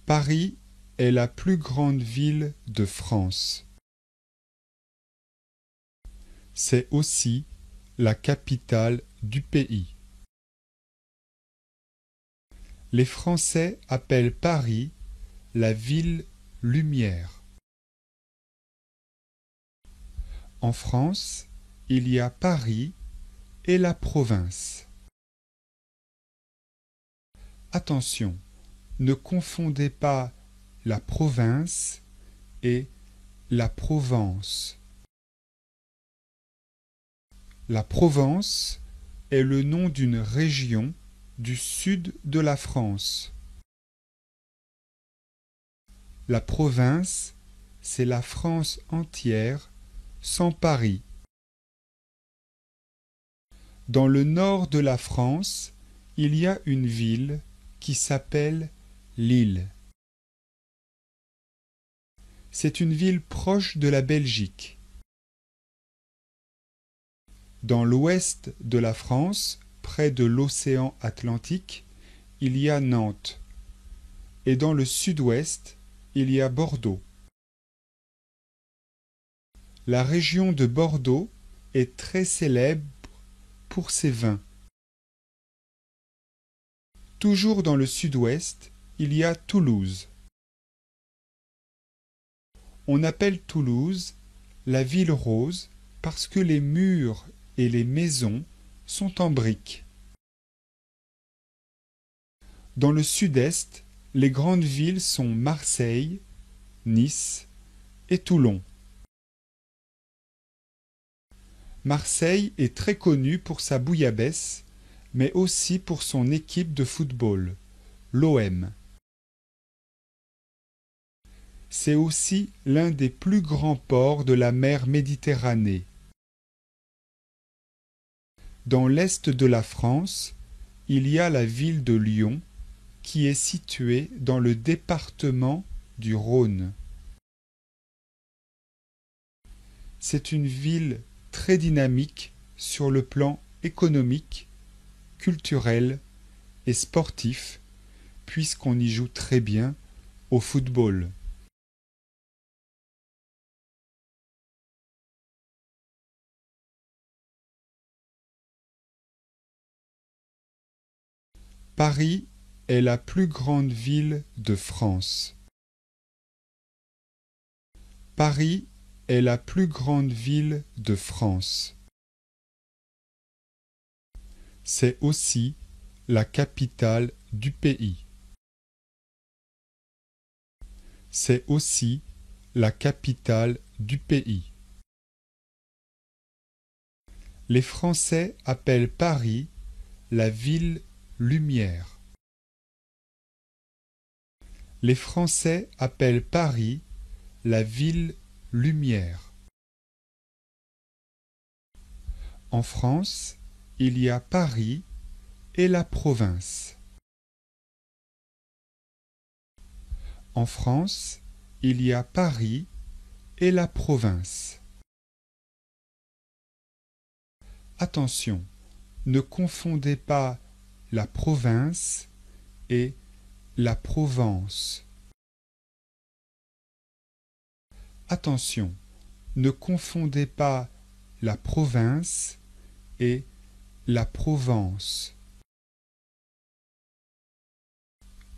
Paris est la plus grande ville de France. C'est aussi la capitale du pays. Les Français appellent Paris la ville lumière. En France, il y a Paris et la province. Attention, ne confondez pas la province et la Provence. La Provence est le nom d'une région du sud de la France. La province, c'est la France entière, sans Paris. Dans le nord de la France, il y a une ville qui s'appelle Lille. C'est une ville proche de la Belgique. Dans l'ouest de la France, près de l'océan Atlantique, il y a Nantes. Et dans le sud-ouest, il y a Bordeaux. La région de Bordeaux est très célèbre pour ses vins. Toujours dans le sud-ouest, il y a Toulouse. On appelle Toulouse la ville rose parce que les murs et les maisons sont en briques. Dans le sud-est, les grandes villes sont Marseille, Nice et Toulon. Marseille est très connue pour sa bouillabaisse, mais aussi pour son équipe de football, l'OM. C'est aussi l'un des plus grands ports de la mer Méditerranée. Dans l'est de la France, il y a la ville de Lyon, qui est située dans le département du Rhône. C'est une ville très dynamique sur le plan économique, culturel et sportif, puisqu'on y joue très bien au football. Paris est la plus grande ville de France. Paris est la plus grande ville de France. C'est aussi la capitale du pays. C'est aussi la capitale du pays. Les Français appellent Paris la ville lumière. Les Français appellent Paris la ville lumière. En France, il y a Paris et la province. En France, il y a Paris et la province. Attention, ne confondez pas la province et la Provence. Attention, ne confondez pas la province et la Provence.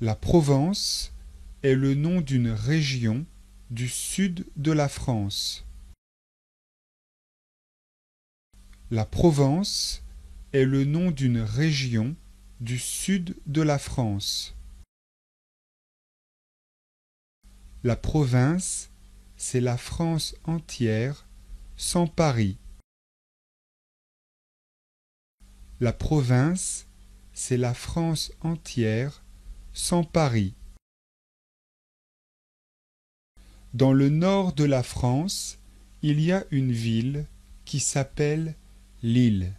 La Provence est le nom d'une région du sud de la France. La Provence est le nom d'une région du sud de la France. La province, c'est la France entière, sans Paris. La province, c'est la France entière, sans Paris. Dans le nord de la France, il y a une ville qui s'appelle Lille.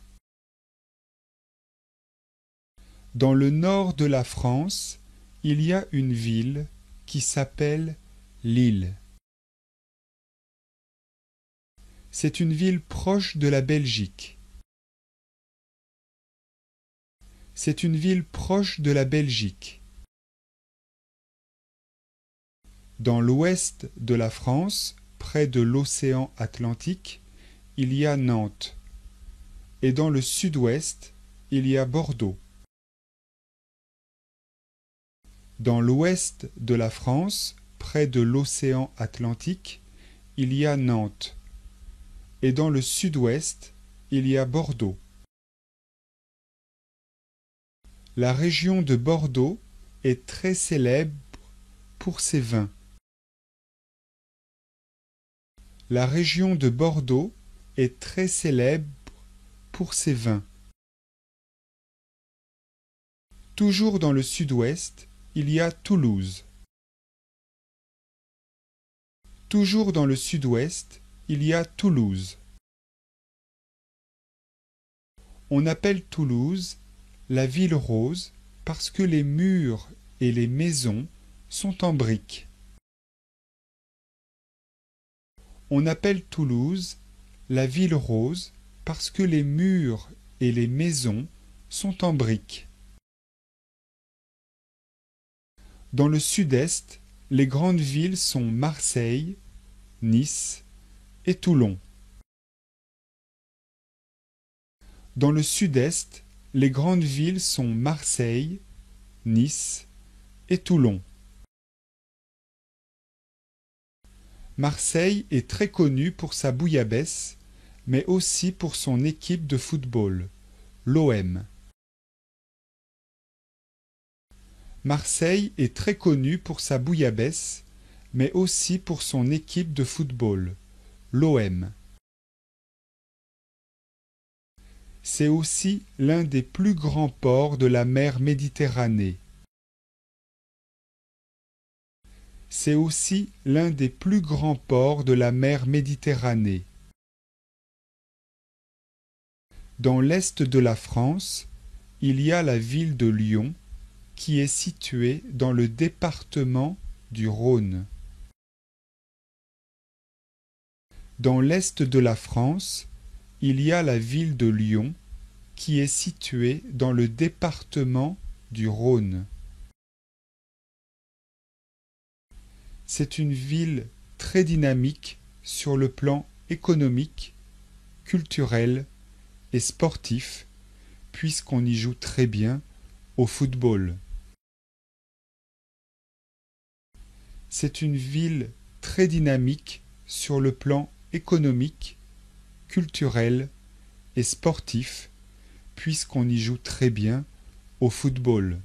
Dans le nord de la France, il y a une ville qui s'appelle Lille. C'est une ville proche de la Belgique. C'est une ville proche de la Belgique. Dans l'ouest de la France, près de l'océan Atlantique, il y a Nantes. Et dans le sud-ouest, il y a Bordeaux. Dans l'ouest de la France, près de l'océan Atlantique, il y a Nantes. Et dans le sud-ouest, il y a Bordeaux. La région de Bordeaux est très célèbre pour ses vins. La région de Bordeaux est très célèbre pour ses vins. Toujours dans le sud-ouest, il y a Toulouse. Toujours dans le sud-ouest, il y a Toulouse. On appelle Toulouse la ville rose parce que les murs et les maisons sont en briques. On appelle Toulouse la ville rose parce que les murs et les maisons sont en briques. Dans le sud-est, les grandes villes sont Marseille, Nice et Toulon. Dans le sud-est, les grandes villes sont Marseille, Nice et Toulon. Marseille est très connue pour sa bouillabaisse, mais aussi pour son équipe de football, l'OM. Marseille est très connue pour sa bouillabaisse, mais aussi pour son équipe de football, l'OM. C'est aussi l'un des plus grands ports de la mer Méditerranée. C'est aussi l'un des plus grands ports de la mer Méditerranée. Dans l'est de la France, il y a la ville de Lyon, qui est située dans le département du Rhône. Dans l'est de la France, il y a la ville de Lyon, qui est située dans le département du Rhône. C'est une ville très dynamique sur le plan économique, culturel et sportif, puisqu'on y joue très bien au football. C'est une ville très dynamique sur le plan économique, culturel et sportif, puisqu'on y joue très bien au football.